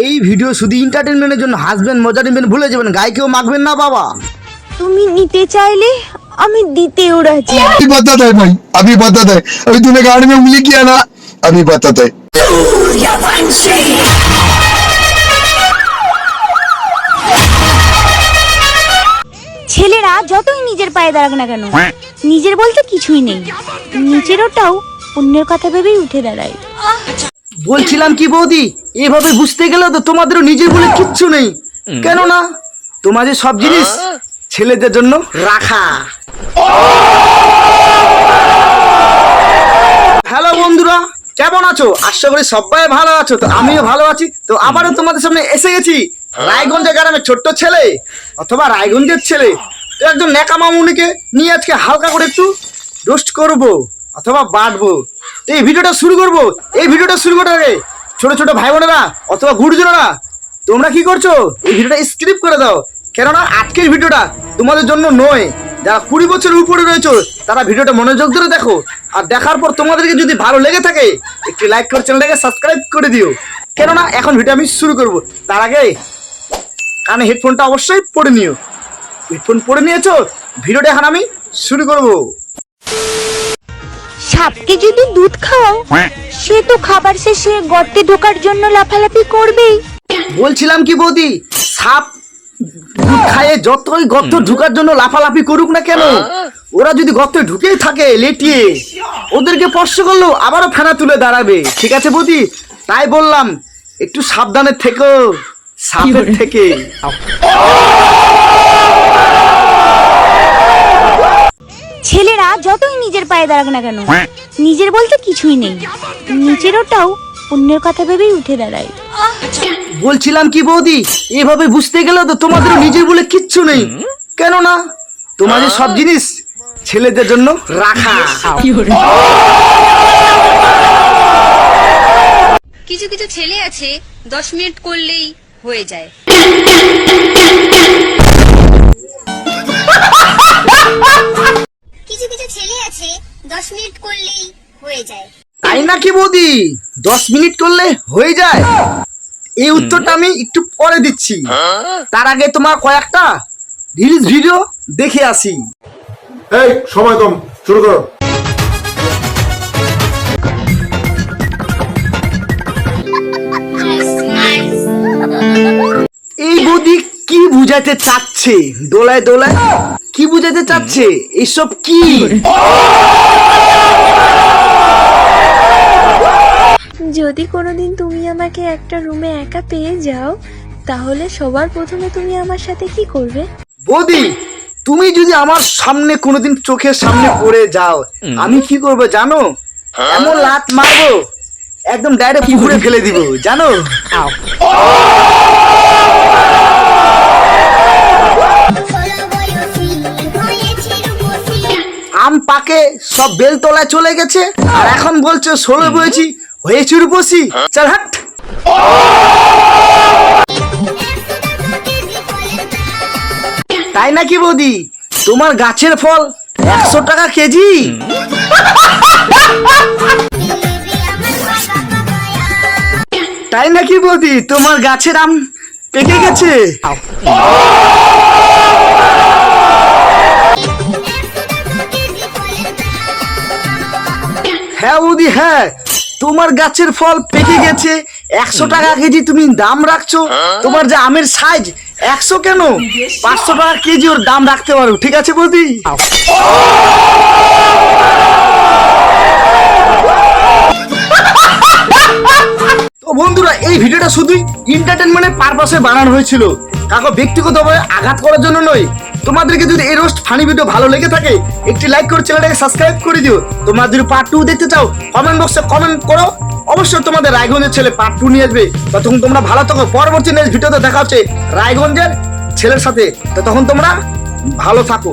এই ভিডিও শুধু এন্টারটেইনমেন্টের জন্য। হাসবেন, মজা নেবেন, ভুলে যাবেন, গায়ে কেউ মাখবেন না বাবা। তুমি নিতে চাইলে আমি দিতেও রাজি। अभी बताता है भाई, अभी बताता है। अभी तूने गाड़ी में उंगली किया ना, अभी बताता है। ছেলেরা যতই নিজের পায়ে দাঁড়াক না কেন, নিজের বলতে কিছুই নেই, নিজের ওটাও অন্যের কথা ভেবেই উঠে দাঁড়ায়। বলছিলাম কি বৌদি, এভাবে বুঝতে গেলে তো তোমাদেরও নিজের বলে কিচ্ছু নেই, কেননা তোমাদের সব জিনিস ছেলেদের জন্য রাখা। হ্যালো বন্ধুরা, কেমন আছো? আশা করি সবাই ভালো আছো। তো আমিও ভালো আছি। তো আবারও তোমাদের সামনে এসে গেছি। রায়গঞ্জের গ্রামের ছোট্ট ছেলে অথবা রায়গঞ্জের ছেলে, তো একজন নেকা মামুনিকে নিয়ে আজকে হালকা করে একটু রোস্ট করবো অথবা বাটবো। তো এই ভিডিওটা শুরু করবো। এই ভিডিওটা শুরু করার আগে ছোট ছোট ভাই বোনেরা অথবা গুরুজনেরা, তোমরা কি করছো? এই ভিডিওটা স্কিপ করে দাও, কেননা আজকের ভিডিওটা তোমাদের জন্য নয়। যারা 20 বছরের উপরে রয়েছে তারা ভিডিওটা মনোযোগ ধরে দেখো, আর দেখার পর তোমাদেরকে যদি ভালো লেগে থাকে একটি লাইক করে চ্যানেলটাকে সাবস্ক্রাইব করে দিও, কেননা এখন ভিডিও আমি শুরু করব। তার আগে কানে হেডফোনটা অবশ্যই পরে নিও। হেডফোন পরে নিয়েছো? ভিডিওটা এখন আমি শুরু করব। সাপকে যদি দুধ খাওয়াও, সে তো খাবার শেষে গর্তে ঢোকার জন্য লাফালাফি করবেই। বলছিলাম কি বৌদি, সাপ দুধ খায় যতই গর্ত ঢুকার জন্য লাফালাফি করুক না কেন, ওরা যদি গর্তে ঢুকেই থাকে লেটিয়ে, ওদেরকে স্পর্শ করলেও আবারও ফেনা তুলে দাঁড়াবে। ঠিক আছে বৌদি, তাই বললাম একটু সাবধানে থেকো সাপের থেকে। ছেলেরা যতই নিজের পায়ে দাঁড়াক না কেন, নিজের বলতে কিছুই নেই, নিজের ওটাও অন্যের কথা ভেবেই উঠে দাঁড়ায়। বলছিলাম কি বৌদি, এভাবে বুঝতে গেলে তো তোমাদের নিজের বলে কিচ্ছু নেই, কেননা তোমাদের সব জিনিস ছেলেদের জন্য রাখা। কিছু কিছু ছেলে আছে 10 মিনিট করলেই হয়ে যায়। কিছু কিছু ছেলে আছে 10 মিনিট করলেই হয়ে যায়। তাই নাকি বৌদি? 10 মিনিট করলে হয়ে যায়? এই উত্তরটা আমি একটু পরে দিচ্ছি। তার আগে তোমার কয়েকটা রিলস ভিডিও দেখে আসি। এই সময় কম, শুরু করো। এই বৌদি কি বুঝাতে চাচ্ছে? দোলায় দোলায় কি বুঝাতে চাচ্ছে? এইসব কি? যদি কোনোদিন তুমি আমাকে একটা রুমে একা পেয়ে যাও, তাহলে সবার প্রথমে তুমি আমার সাথে কি করবে? বৌদি, তুমি যদি আমার সামনে কোনোদিন চোখের সামনে পড়ে যাও, আমি কি করবো জানো? এমন লাত মারবো, একদম ডাইরেক্ট পুকুরে ফেলে দিব, জানো? আম পাকে সব বেল তলায় চলে গেছে, আর এখন বলছে 16 বয়েছি হয়েছি রূপসী। চল হাট। তাই নাকি বৌদি? তোমার গাছের ফল 100 টাকা কেজি? তাই নাকি বৌদি? তোমার গাছের আম পেকে গেছে? হ্যাঁ বৌদি, হ্যাঁ, তোমার গাছের ফল পেকে গেছে, 100 টাকা কেজি তুমি দাম রাখছো। তোমার যে আমের সাইজ 100 কেন, 500 টাকা কেজি ওর দাম রাখতে পারো। ঠিক আছে বৌদি? তো বন্ধুরা, এই ভিডিওটা শুধুই এন্টারটেইনমেন্টের পারপাসে বানানো হয়েছিল, কাউকে ব্যক্তিগতভাবে আঘাত করার জন্য নয়। তোমাদেরকে যদি এই রোস্ট ফানি ভিডিও ভালো লেগে থাকে একটি লাইক করে চ্যানেলটাকে সাবস্ক্রাইব করে দিও। তোমরা যদি পার্ট 2 দেখতে চাও কমেন্ট বক্সে কমেন্ট করো, অবশ্যই তোমাদের রায়গঞ্জের ছেলে পার্ট 2 নিয়ে আসবে। ততক্ষণ তোমরা ভালো থাকো। পরবর্তী নেক্সট ভিডিওতে দেখা হচ্ছে রায়গঞ্জের ছেলের সাথে। তো তখন তোমরা ভালো থাকো।